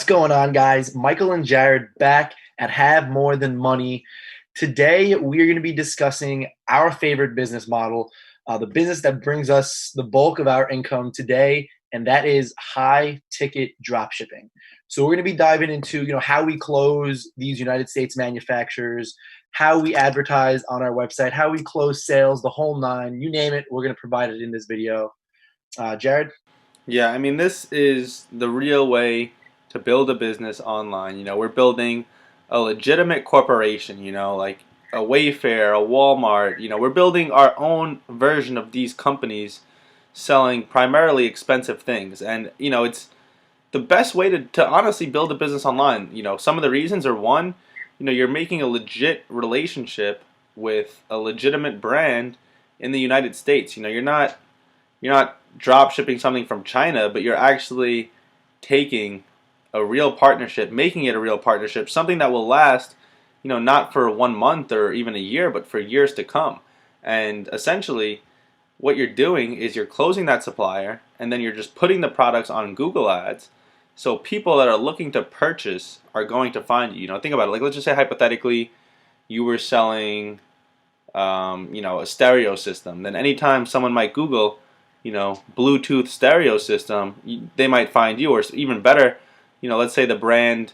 What's going on, guys? Michael and Jared back at Have More Than Money. Today, we're going to be discussing our favorite business model, the business that brings us the bulk of our income today, and that is high ticket drop shipping. So we're going to be diving into, how we close these United States manufacturers, how we advertise on our website, how we close sales, the whole nine, you name it. We're going to provide it in this video. Jared? Yeah, I mean, this is the real way to build a business online. We're building a legitimate corporation, like a Wayfair, a Walmart. We're building our own version of these companies selling primarily expensive things. And, it's the best way to honestly build a business online. Some of the reasons are one, you're making a legit relationship with a legitimate brand in the United States. You're not drop shipping something from China, but you're actually taking a real partnership, making it a real partnership, something that will last, not for 1 month or even a year, but for years to come. And essentially, what you're doing is you're closing that supplier, and then you're just putting the products on Google Ads. So people that are looking to purchase are going to find you. Think about it. Like, let's just say hypothetically, you were selling, a stereo system. Then anytime someone might Google, Bluetooth stereo system, they might find you. Or even better, let's say the brand,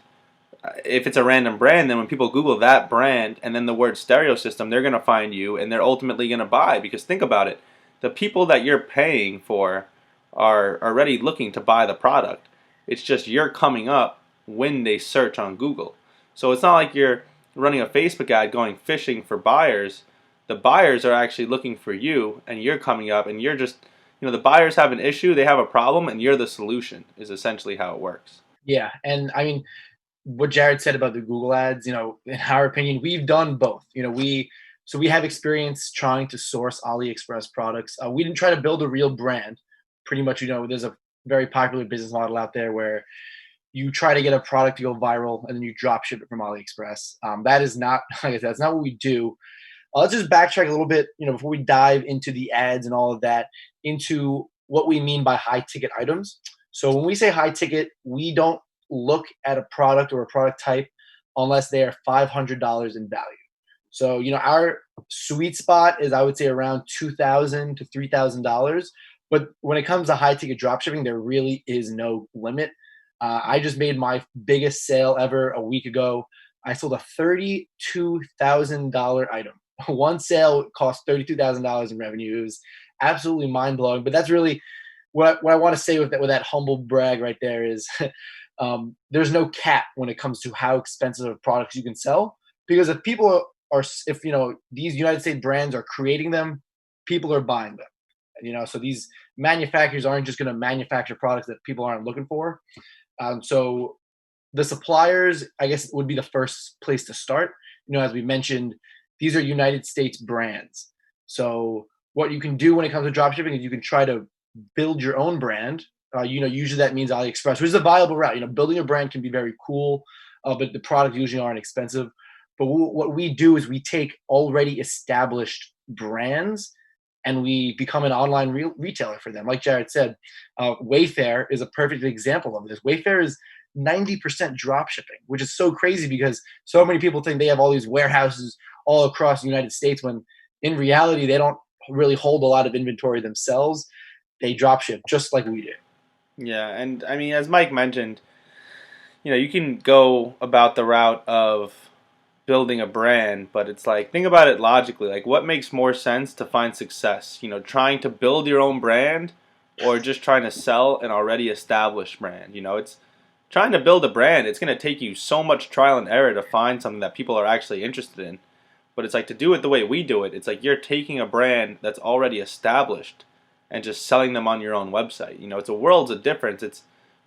if it's a random brand, then when people Google that brand and then the word stereo system, they're going to find you and they're ultimately going to buy. Because think about it, the people that you're paying for are already looking to buy the product. It's just you're coming up when they search on Google. So it's not like you're running a Facebook ad going fishing for buyers. The buyers are actually looking for you, and you're coming up, and you're just, the buyers have an issue, they have a problem, and you're the solution, is essentially how it works. Yeah, and I mean, what Jared said about the Google ads, in our opinion, we've done both. We have experience trying to source AliExpress products. We didn't try to build a real brand. Pretty much, there's a very popular business model out there where you try to get a product to go viral and then you drop ship it from AliExpress. That is not, like I said, that's not what we do. Let's just backtrack a little bit, before we dive into the ads and all of that, into what we mean by high ticket items. So when we say high ticket, we don't look at a product or a product type unless they are $500 in value. So, our sweet spot is, I would say, around $2,000 to $3,000. But when it comes to high ticket dropshipping, there really is no limit. I just made my biggest sale ever a week ago. I sold a $32,000 item. One sale cost $32,000 in revenue. It was absolutely mind blowing. But that's really what I want to say with that humble brag right there is there's no cap when it comes to how expensive of products you can sell, because if people are, if these United States brands are creating them, people are buying them. So these manufacturers aren't just going to manufacture products that people aren't looking for. So the suppliers, I guess, would be the first place to start. As we mentioned, these are United States brands. So what you can do when it comes to dropshipping is you can try to build your own brand. Usually that means AliExpress, which is a viable route. Building a brand can be very cool, but the products usually aren't expensive. But what we do is we take already established brands and we become an online retailer for them. Like Jared said, Wayfair is a perfect example of this. Wayfair is 90% drop shipping, which is so crazy because so many people think they have all these warehouses all across the United States when in reality they don't really hold a lot of inventory themselves. They drop ship just like we do. Yeah, and I mean, as Mike mentioned, you can go about the route of building a brand, but it's like, think about it logically. Like, what makes more sense to find success? Trying to build your own brand or just trying to sell an already established brand? It's trying to build a brand. It's going to take you so much trial and error to find something that people are actually interested in. But it's like, to do it the way we do it, it's like you're taking a brand that's already established and just selling them on your own website. It's a worlds of difference. It's,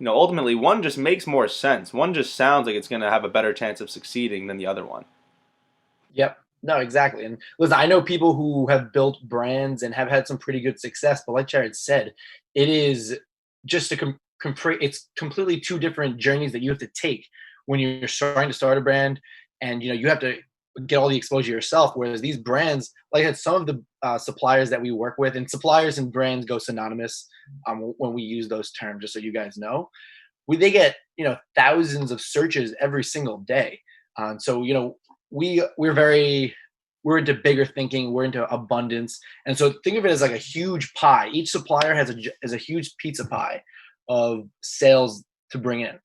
ultimately one just makes more sense. One just sounds like it's going to have a better chance of succeeding than the other one. Yep. No, exactly. And listen, I know people who have built brands and have had some pretty good success, but like Jared said, it is just it's completely two different journeys that you have to take when you're trying to start a brand, and you have to get all the exposure yourself. Whereas these brands, like I said, some of the suppliers that we work with, and suppliers and brands go synonymous when we use those terms, just so you guys know. they get thousands of searches every single day. So we're into bigger thinking, we're into abundance, and so think of it as like a huge pie. Each supplier has a huge pizza pie of sales to bring in.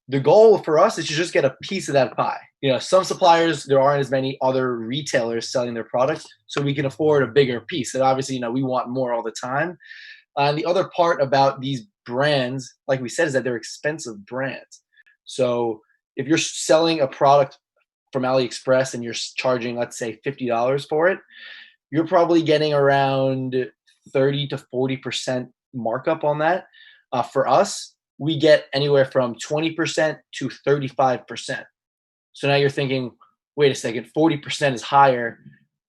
The goal for us is to just get a piece of that pie. Some suppliers, there aren't as many other retailers selling their products, so we can afford a bigger piece. And obviously, we want more all the time. And the other part about these brands, like we said, is that they're expensive brands. So if you're selling a product from AliExpress and you're charging, let's say, $50 for it, you're probably getting around 30 to 40% markup on that. For us, we get anywhere from 20% to 35%. So now you're thinking, wait a second, 40% is higher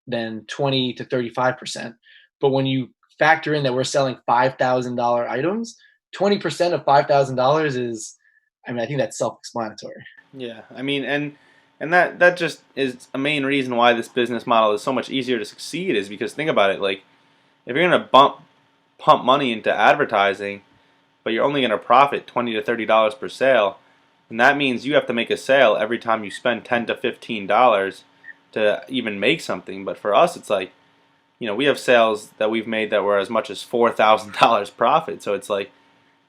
than 20 to 35%. But when you factor in that we're selling $5,000 items, 20% of $5,000 is, I think that's self-explanatory. Yeah, I mean, and that just is a main reason why this business model is so much easier to succeed, is because think about it, like if you're gonna pump money into advertising, but you're only gonna profit $20 to $30 per sale, and that means you have to make a sale every time you spend $10 to $15 to even make something. But for us, it's like, we have sales that we've made that were as much as $4,000 profit. So it's like,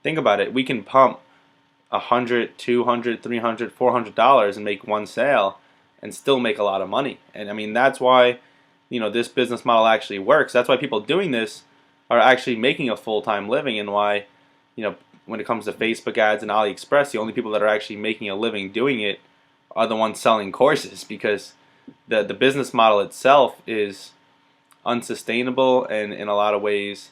think about it, we can pump 100, 200, 300, $400 and make one sale and still make a lot of money. And I mean, that's why, this business model actually works. That's why people doing this are actually making a full-time living, and why, when it comes to Facebook ads and AliExpress, the only people that are actually making a living doing it are the ones selling courses, because the business model itself is unsustainable and in a lot of ways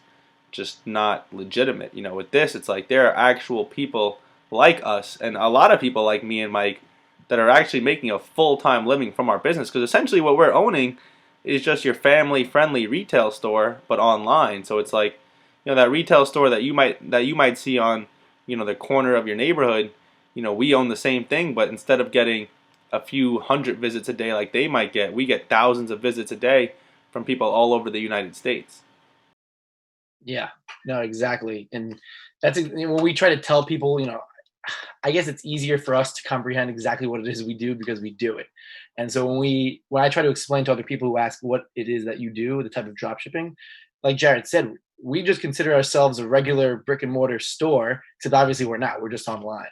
just not legitimate. With this, it's like there are actual people like us and a lot of people like me and Mike that are actually making a full-time living from our business, because essentially what we're owning is just your family-friendly retail store but online. So it's like, that retail store that you might see on, the corner of your neighborhood, we own the same thing, but instead of getting a few hundred visits a day like they might get, we get thousands of visits a day from people all over the United States. Yeah, no, exactly. And that's when we try to tell people, I guess it's easier for us to comprehend exactly what it is we do because we do it. And so when I try to explain to other people who ask what it is that you do, the type of drop shipping, like Jared said, we just consider ourselves a regular brick and mortar store, except obviously we're not. We're just online.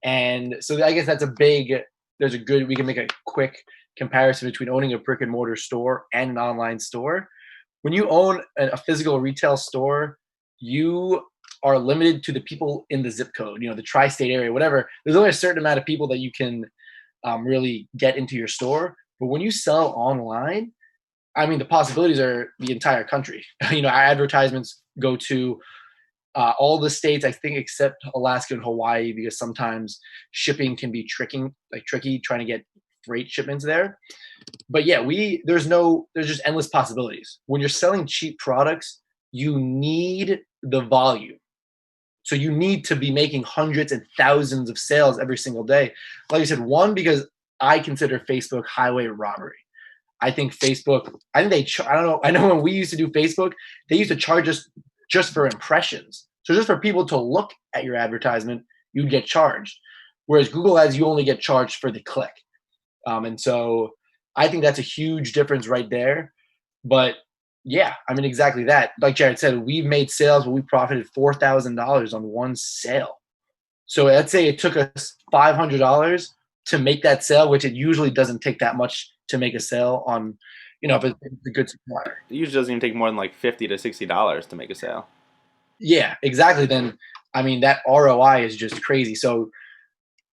And so I guess we can make a quick comparison between owning a brick and mortar store and an online store. When you own a physical retail store, you are limited to the people in the zip code, the tri-state area, whatever. There's only a certain amount of people that you can really get into your store. But when you sell online, the possibilities are the entire country. Our advertisements go to all the states, I think, except Alaska and Hawaii, because sometimes shipping can be tricky trying to get freight shipments there. But yeah, there's just endless possibilities. When you're selling cheap products, you need the volume. So you need to be making hundreds and thousands of sales every single day. Like I said, one, because I consider Facebook highway robbery. I think I don't know. I know when we used to do Facebook, they used to charge us just for impressions. So just for people to look at your advertisement, you'd get charged. Whereas Google Ads, you only get charged for the click. And so I think that's a huge difference right there. But yeah, exactly that. Like Jared said, we've made sales where we profited $4,000 on one sale. So let's say it took us $500 to make that sale, which it usually doesn't take that much to make a sale on, if it's a good supplier. It usually doesn't even take more than like $50 to $60 to make a sale. Yeah, exactly. Then, that ROI is just crazy. So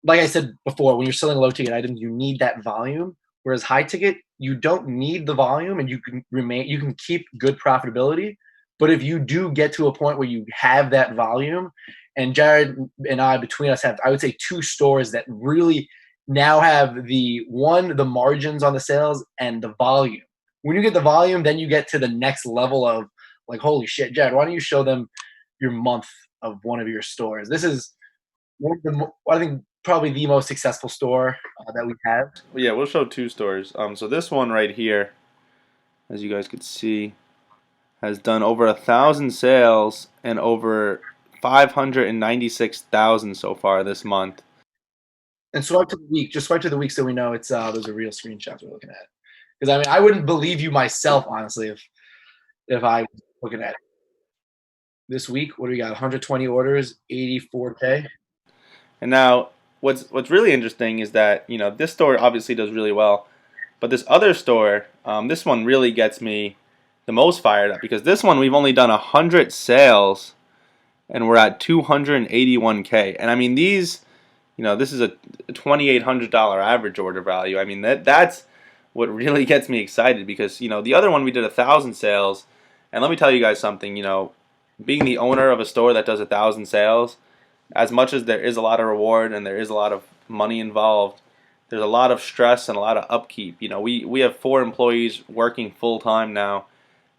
like I said before, when you're selling low ticket items, you need that volume. Whereas high ticket, you don't need the volume, and you can keep good profitability. But if you do get to a point where you have that volume, and Jared and I, between us, have, I would say, two stores that really now have the margins on the sales and the volume. When you get the volume, then you get to the next level of like, holy shit, Jared, why don't you show them your month of one of your stores? This is I think probably the most successful store that we have. Well, yeah, we'll show two stores. So this one right here, as you guys could see, has done over 1,000 sales and over 596,000 so far this month. And swipe to the week. Just swipe to the week so we know it's those are real screenshots we're looking at. Because I mean, I wouldn't believe you myself, honestly, if I was looking at this week. What do we got? 120 orders, 84K. And now, what's really interesting is that this store obviously does really well, but this other store, this one really gets me the most fired up because this one we've only done 100 sales and we're at 281K. And I mean this is a $2,800 average order value. I mean that's what really gets me excited because the other one we did 1,000 sales, and let me tell you guys something. Being the owner of a store that does 1,000 sales, as much as there is a lot of reward and there is a lot of money involved, there's a lot of stress and a lot of upkeep. We have 4 employees working full time now,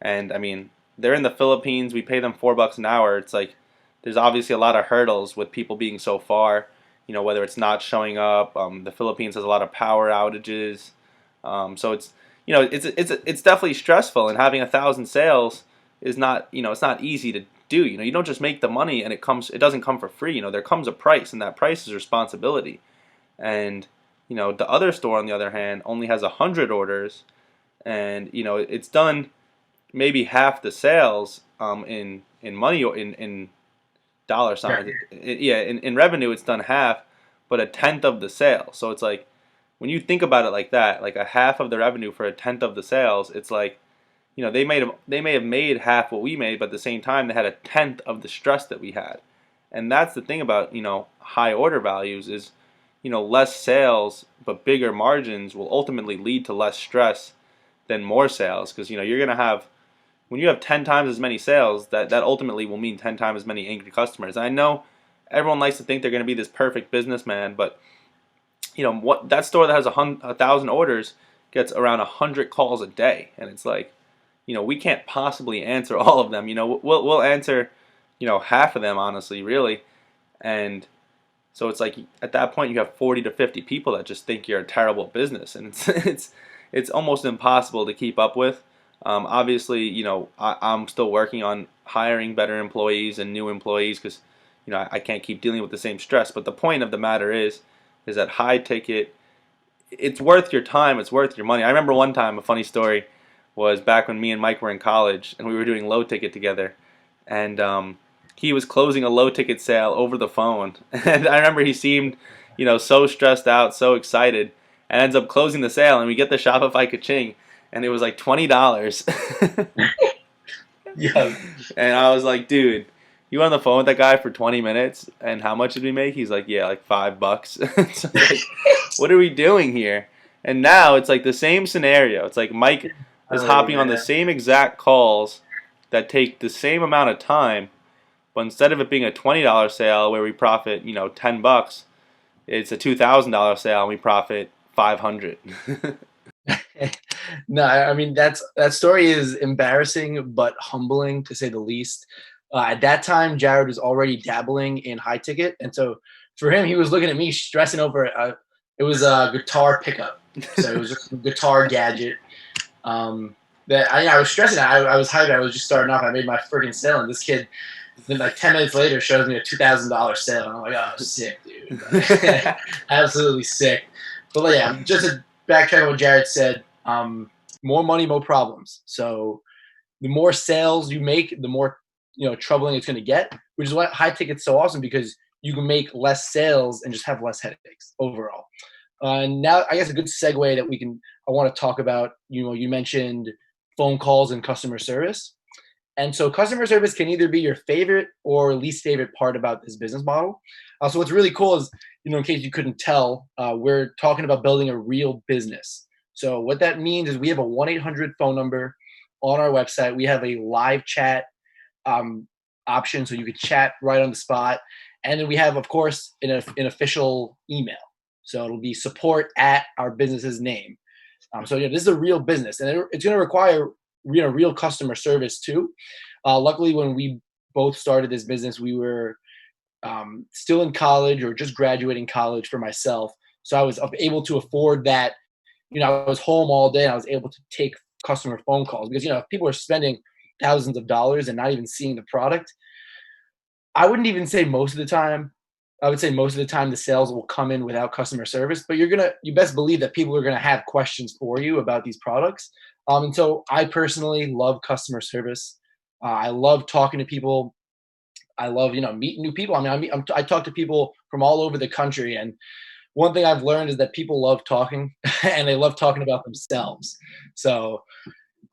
and I mean they're in the Philippines. We pay them $4 an hour. It's like there's obviously a lot of hurdles with people being so far. Whether it's not showing up. The Philippines has a lot of power outages, so it's definitely stressful. And having 1,000 sales is not it's not easy to do. You don't just make the money and it doesn't come for free. There comes a price, and that price is responsibility. And the other store on the other hand only has 100 orders, and it's done maybe half the sales in money or in dollar signs. Yeah, in revenue it's done half, but a tenth of the sales. So it's like when you think about it like that, like a half of the revenue for a tenth of the sales, it's like they may have made half what we made, but at the same time they had a tenth of the stress that we had. And that's the thing about high order values is less sales but bigger margins will ultimately lead to less stress than more sales, because you're gonna have when you have 10 times as many sales, that ultimately will mean 10 times as many angry customers. And I know everyone likes to think they're going to be this perfect businessman, but what that store that has 1,000 orders gets around 100 calls a day, and it's like we can't possibly answer all of them. We'll answer half of them, honestly, really. And so it's like at that point you have 40 to 50 people that just think you're a terrible business, and it's almost impossible to keep up with. Obviously, I'm still working on hiring better employees and new employees because I can't keep dealing with the same stress. But the point of the matter is that high ticket, it's worth your time, it's worth your money. I remember one time, a funny story was back when me and Mike were in college and we were doing low ticket together, and he was closing a low ticket sale over the phone, and I remember he seemed so stressed out, so excited, and ends up closing the sale, and we get the Shopify ka-ching, and it was like $20. Yeah. And I was like, dude, you were on the phone with that guy for 20 minutes, and how much did we make? He's like, yeah, like $5. So like, what are we doing here? And now it's like the same scenario. It's like Mike is hopping on the same exact calls that take the same amount of time, but instead of it being a $20 sale where we profit, $10, it's a $2,000 sale and we profit 500. No, I mean that story is embarrassing but humbling to say the least. At that time, Jared was already dabbling in high ticket, and so for him, he was looking at me stressing over it was a guitar pickup, so it was just a guitar gadget. That I was stressing. I was hyped. I was just starting off. I made my freaking sale, and this kid, then like 10 minutes later, shows me a $2,000 sale, and I'm like, oh, sick, dude, absolutely sick. But yeah, just to backtrack on what Jared said, more money, more problems. So the more sales you make, the more troubling it's going to get. Which is why high ticket's so awesome, because you can make less sales and just have less headaches overall. And now, I guess a good segue that I want to talk about. You mentioned phone calls and customer service, and so customer service can either be your favorite or least favorite part about this business model. So what's really cool is, in case you couldn't tell, we're talking about building a real business. So what that means is we have a 1-800 phone number on our website. We have a live chat option, so you could chat right on the spot. And then we have, of course, an official email. So it'll be support at our business's name. So this is a real business, and it's going to require real customer service too. Luckily, when we both started this business, we were still in college or just graduating college for myself. So I was able to afford that. I was home all day and I was able to take customer phone calls because, if people are spending thousands of dollars and not even seeing the product, I wouldn't even say most of the time. I would say most of the time the sales will come in without customer service, but you best believe that people are gonna have questions for you about these products. And so I personally love customer service. I love talking to people. I love, meeting new people. I mean, I talk to people from all over the country, and one thing I've learned is that people love talking, and they love talking about themselves. So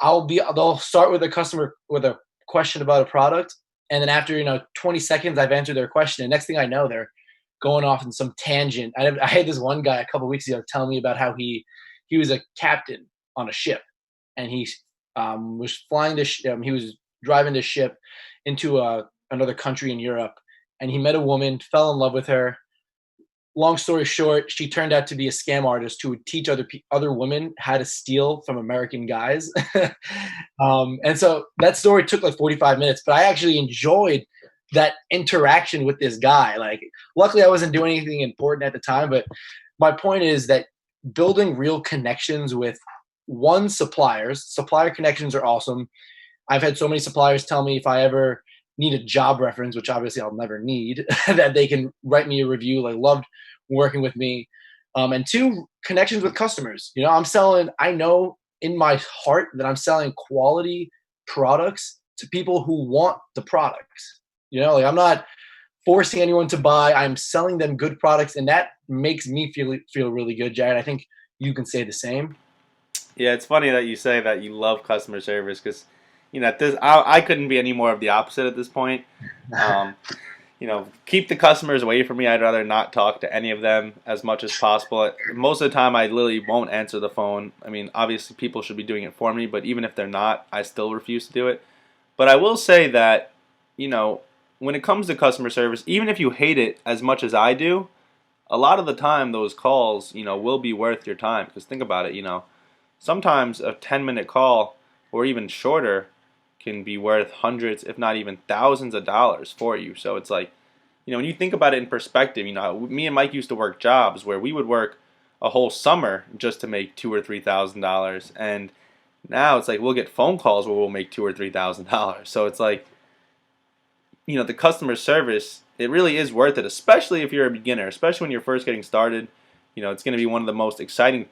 they'll start with a customer with a question about a product, and then after 20 seconds I've answered their question, and next thing I know they're going off in some tangent. I had this one guy a couple weeks ago telling me about how he was a captain on a ship, and he was flying he was driving this ship into another country in Europe, and he met a woman, fell in love with her. Long story short, she turned out to be a scam artist who would teach other women how to steal from American guys. And so that story took like 45 minutes, but I actually enjoyed that interaction with this guy. Like, luckily, I wasn't doing anything important at the time, but my point is that building real connections with supplier connections are awesome. I've had so many suppliers tell me if I ever need a job reference, which obviously I'll never need, that they can write me a review. Like, loved working with me. And two, connections with customers. I know in my heart that I'm selling quality products to people who want the products. Like, I'm not forcing anyone to buy. I'm selling them good products, and that makes me feel really good, Jared. I think you can say the same. Yeah, it's funny that you say that you love customer service because, at this I couldn't be any more of the opposite at this point. Um, keep the customers away from me. I'd rather not talk to any of them as much as possible. Most of the time, I literally won't answer the phone. I mean, obviously, people should be doing it for me, but even if they're not, I still refuse to do it. But I will say that, you know, when it comes to customer service, even if you hate it as much as I do, a lot of the time those calls, will be worth your time. Because think about it, sometimes a 10-minute call or even shorter can be worth hundreds, if not even thousands of dollars for you. So it's like, when you think about it in perspective, me and Mike used to work jobs where we would work a whole summer just to make $2,000 or $3,000, and now it's like we'll get phone calls where we'll make $2,000 or $3,000. So it's like, the customer service, it really is worth it, especially if you're a beginner, especially when you're first getting started. It's going to be one of the most exciting,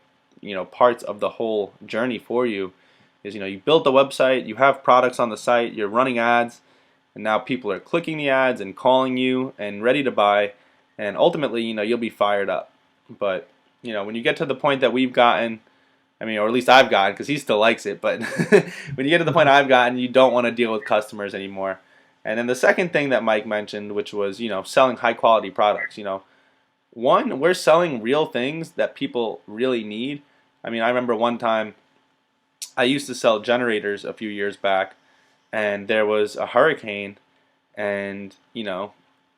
parts of the whole journey for you. Is you built the website, you have products on the site, you're running ads, and now people are clicking the ads and calling you and ready to buy, and ultimately, you'll be fired up. But when you get to the point that we've gotten, I mean, or at least I've gotten, because he still likes it, but when you get to the point I've gotten, you don't want to deal with customers anymore. And then the second thing that Mike mentioned, which was, selling high quality products. One, we're selling real things that people really need. I mean, I remember one time I used to sell generators a few years back, and there was a hurricane, and,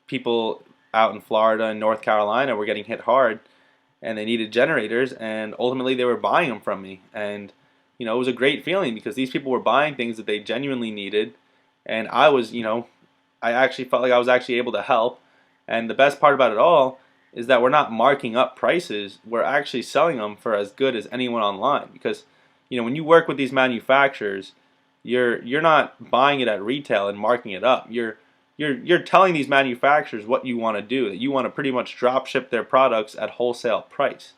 people out in Florida and North Carolina were getting hit hard, and they needed generators, and ultimately they were buying them from me. And, it was a great feeling because these people were buying things that they genuinely needed, and I was, I actually felt like I was actually able to help. And the best part about it all is that we're not marking up prices. We're actually selling them for as good as anyone online, because when you work with these manufacturers, you're not buying it at retail and marking it up. You're telling these manufacturers what you want to do, that you want to pretty much drop ship their products at wholesale price.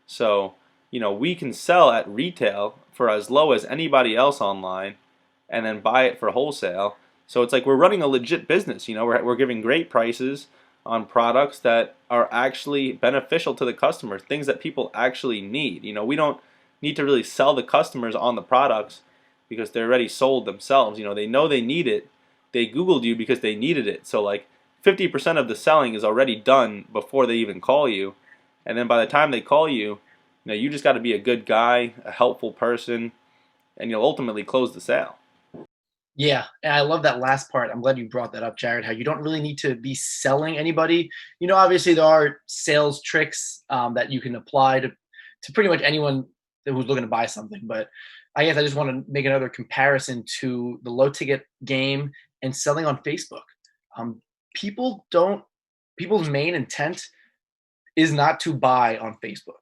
So, we can sell at retail for as low as anybody else online and then buy it for wholesale. So it's like we're running a legit business. We're giving great prices on products that are actually beneficial to the customer, things that people actually need. We don't need to really sell the customers on the products because they're already sold themselves. They know they need it. They Googled you because they needed it. So like 50% of the selling is already done before they even call you. And then by the time they call you, you just got to be a good guy, a helpful person, and you'll ultimately close the sale. Yeah, and I love that last part. I'm glad you brought that up, Jared. How you don't really need to be selling anybody. Obviously there are sales tricks that you can apply to pretty much anyone who's looking to buy something. But I guess I just want to make another comparison to the low ticket game and selling on Facebook. Um, people don't. People's main intent is not to buy on Facebook.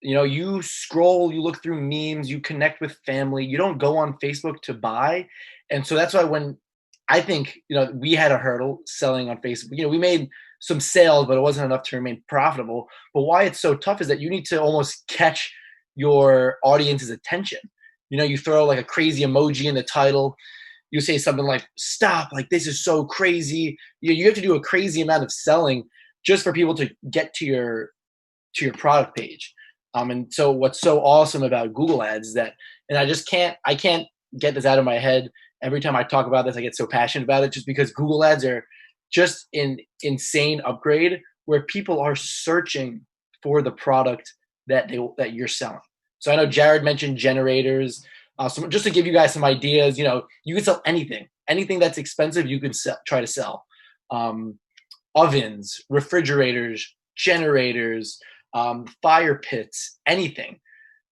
You scroll, you look through memes, you connect with family. You don't go on Facebook to buy. And so that's why when I think, we had a hurdle selling on Facebook. We made some sales, but it wasn't enough to remain profitable. But why it's so tough is that you need to almost catch your audience's attention. You throw like a crazy emoji in the title. You say something like, stop, like this is so crazy. You have to do a crazy amount of selling just for people to get to your product page. And so what's so awesome about Google Ads is that, and I can't get this out of my head. Every time I talk about this, I get so passionate about it just because Google Ads are just an insane upgrade where people are searching for the product that you're selling. So I know Jared mentioned generators. So just to give you guys some ideas, you can sell anything that's expensive. You can try to sell. Ovens, refrigerators, generators, fire pits, anything.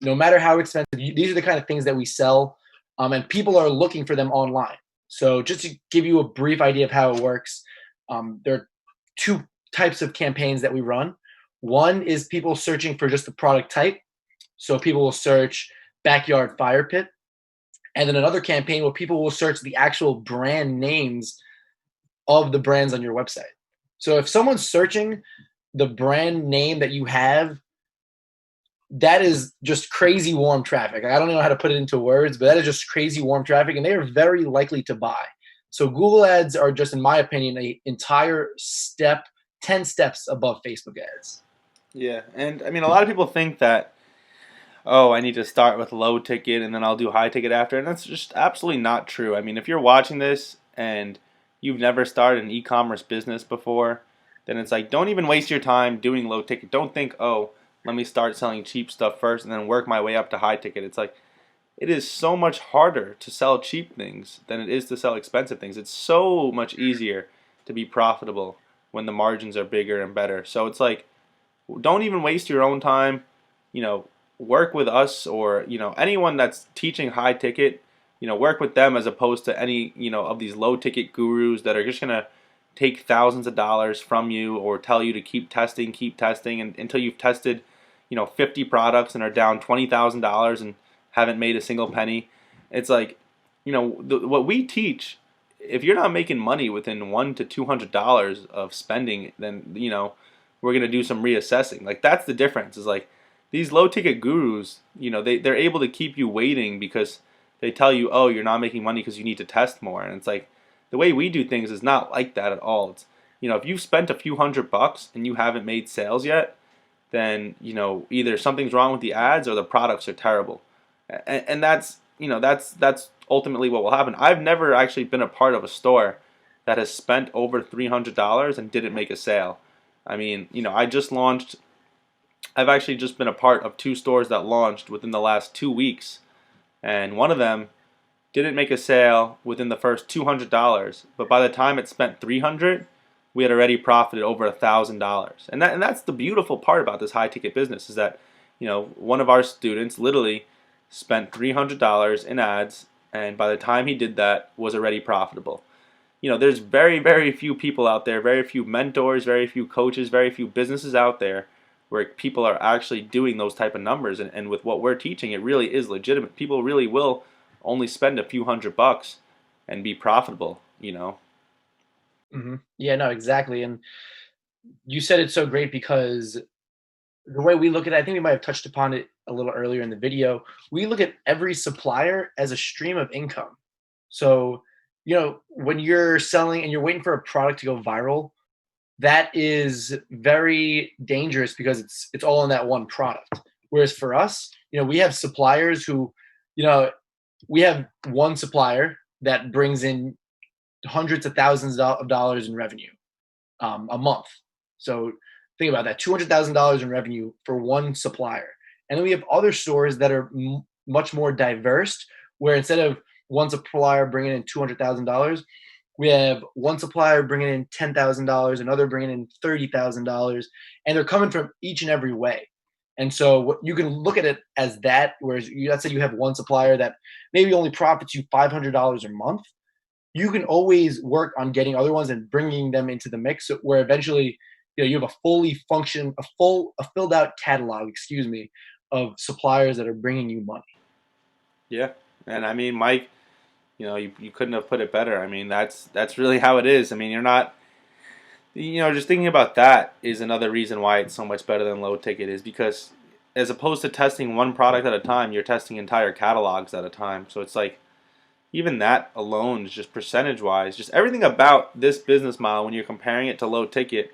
No matter how expensive, these are the kind of things that we sell, and people are looking for them online. So just to give you a brief idea of how it works, there are two types of campaigns that we run. One is people searching for just the product type. So people will search backyard fire pit. And then another campaign where people will search the actual brand names of the brands on your website. So if someone's searching the brand name that you have, that is just crazy warm traffic. I don't know how to put it into words, but that is just crazy warm traffic, and they are very likely to buy. So Google ads are just, in my opinion, an entire step, 10 steps above Facebook ads. Yeah, and I mean, a lot of people think that, oh, I need to start with low ticket and then I'll do high ticket after, and that's just absolutely not true. I mean, if you're watching this and you've never started an e-commerce business before, then it's like, don't even waste your time doing low ticket. Don't think, oh, let me start selling cheap stuff first and then work my way up to high ticket. It's like, it is so much harder to sell cheap things than it is to sell expensive things. It's so much easier to be profitable when the margins are bigger and better. So it's like, don't even waste your own time. You know, work with us, or anyone that's teaching high ticket. Work with them as opposed to any of these low ticket gurus that are just gonna take thousands of dollars from you or tell you to keep testing, and until you've tested 50 products and are down $20,000 and haven't made a single penny. It's like, what we teach, if you're not making money within $100 to $200 of spending, then we're gonna do some reassessing. Like, that's the difference. Is like, these low ticket gurus, they're able to keep you waiting because they tell you, oh, you're not making money because you need to test more. And it's like, the way we do things is not like that at all. It's, if you've spent a few $100 and you haven't made sales yet, then either something's wrong with the ads or the products are terrible. And that's that's ultimately what will happen. I've never actually been a part of a store that has spent over $300 and didn't make a sale. I mean, I just launched. I've actually just been a part of two stores that launched within the last 2 weeks, and one of them didn't make a sale within the first $200, but by the time it spent $300, we had already profited over $1,000. And that's the beautiful part about this high ticket business, is that one of our students literally spent $300 in ads, and by the time he did that, was already profitable. There's very, very few people out there, very few mentors, very few coaches, very few businesses out there where people are actually doing those type of numbers. And with what we're teaching, it really is legitimate. People really will only spend a few $100 and be profitable. Yeah, no, exactly. And you said it so great because the way we look at it, I think we might have touched upon it a little earlier in the video. We look at every supplier as a stream of income. So, when you're selling and you're waiting for a product to go viral, that is very dangerous because it's all in that one product. Whereas for us, we have suppliers who, you know, we have one supplier that brings in hundreds of thousands of dollars in revenue a month. So think about that, $200,000 in revenue for one supplier. And then we have other stores that are much more diverse, where instead of one supplier bringing in $200,000, we have one supplier bringing in $10,000, another bringing in $30,000, and they're coming from each and every way. And so what you can look at it as that, whereas let's say you have one supplier that maybe only profits you $500 a month, you can always work on getting other ones and bringing them into the mix, where eventually you have a filled out catalog, excuse me, of suppliers that are bringing you money. Yeah, and I mean, Mike, You couldn't have put it better. I mean, that's really how it is. I mean, you're not, just thinking about that is another reason why it's so much better than low ticket, is because as opposed to testing one product at a time, you're testing entire catalogs at a time. So it's like, even that alone is just percentage wise, just everything about this business model when you're comparing it to low ticket,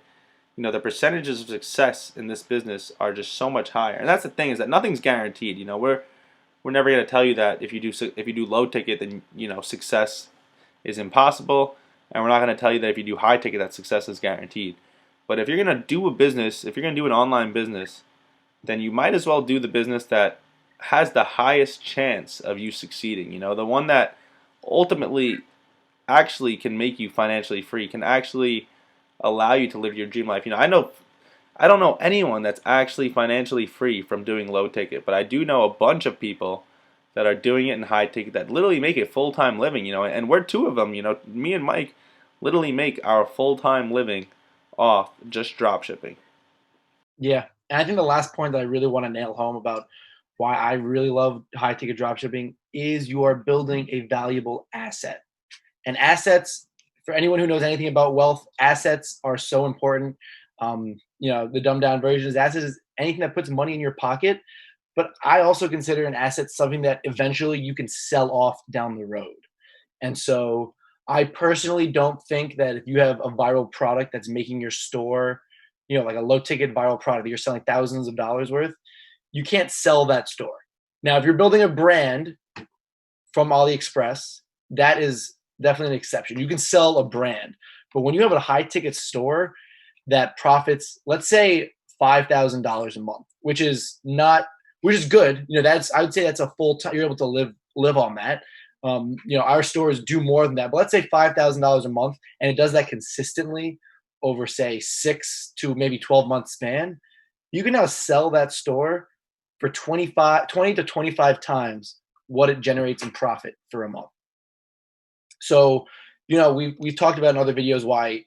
the percentages of success in this business are just so much higher. And that's the thing, is that nothing's guaranteed. We're never going to tell you that if you do low ticket, then success is impossible, and we're not going to tell you that if you do high ticket that success is guaranteed. But if you're going to do a business, if you're going to do an online business, then you might as well do the business that has the highest chance of you succeeding. The one that ultimately actually can make you financially free, can actually allow you to live your dream life. I don't know anyone that's actually financially free from doing low ticket, but I do know a bunch of people that are doing it in high ticket that literally make it full-time living, and we're two of them. Me and Mike literally make our full-time living off just drop shipping. Yeah. And I think the last point that I really want to nail home about why I really love high ticket dropshipping is you are building a valuable asset. And assets, for anyone who knows anything about wealth, assets are so important. The dumbed down version is assets is anything that puts money in your pocket. But I also consider an asset something that eventually you can sell off down the road. And so I personally don't think that if you have a viral product that's making your store, like a low ticket viral product that you're selling thousands of dollars worth, you can't sell that store. Now, if you're building a brand from AliExpress, that is definitely an exception. You can sell a brand. But when you have a high ticket store that profits, let's say $5,000 a month, which is good. I would say that's a full time. You're able to live on that. Our stores do more than that, but let's say $5,000 a month, and it does that consistently over, say, 6 to maybe 12-month span. You can now sell that store for 20 to 25 times what it generates in profit for a month. So, we've talked about in other videos why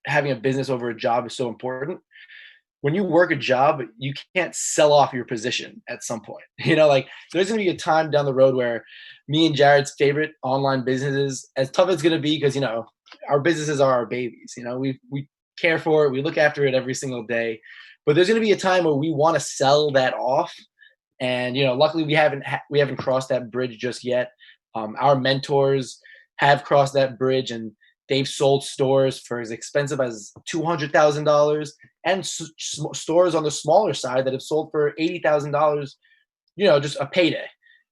having a business over a job is so important. When you work a job, you can't sell off your position at some point. Like there's gonna be a time down the road where me and Jared's favorite online businesses, as tough as it's gonna be, because our businesses are our babies. We care for it, we look after it every single day. But there's gonna be a time where we want to sell that off, and luckily we haven't crossed that bridge just yet. Our mentors have crossed that bridge, and they've sold stores for as expensive as $200,000, and stores on the smaller side that have sold for $80,000. Just a payday.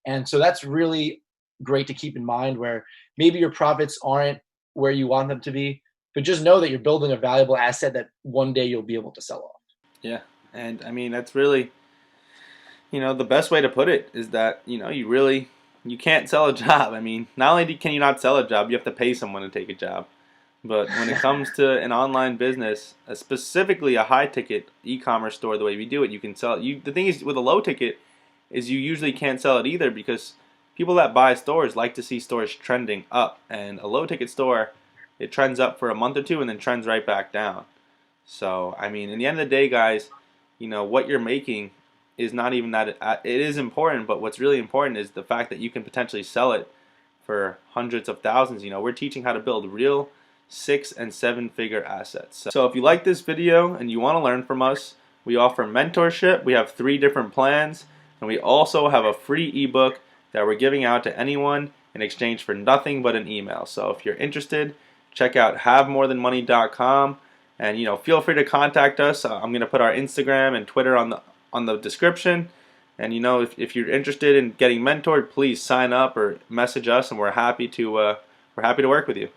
And so that's really great to keep in mind, where maybe your profits aren't where you want them to be, but just know that you're building a valuable asset that one day you'll be able to sell off. Yeah, and I mean that's really, the best way to put it is that you can't sell a job. I mean, not only can you not sell a job, you have to pay someone to take a job. But when it comes to an online business, specifically a high ticket e-commerce store, the way we do it, you can sell it. The thing is with a low ticket is you usually can't sell it either, because people that buy stores like to see stores trending up, and a low ticket store, it trends up for a month or two and then trends right back down. So I mean, in the end of the day, guys, what you're making is not even that. It is important, but what's really important is the fact that you can potentially sell it for hundreds of thousands. We're teaching how to build real 6- and 7-figure assets. So if you like this video and you want to learn from us, we offer mentorship. We have 3 different plans, and we also have a free ebook that we're giving out to anyone in exchange for nothing but an email. So if you're interested, check out havemorethanmoney.com, and feel free to contact us. I'm going to put our Instagram and Twitter on the description. And if you're interested in getting mentored, please sign up or message us, and we're happy to work with you.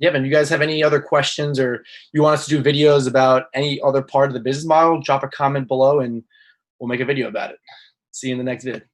Yeah, and you guys have any other questions, or you want us to do videos about any other part of the business model, drop a comment below and we'll make a video about it. See you in the next vid.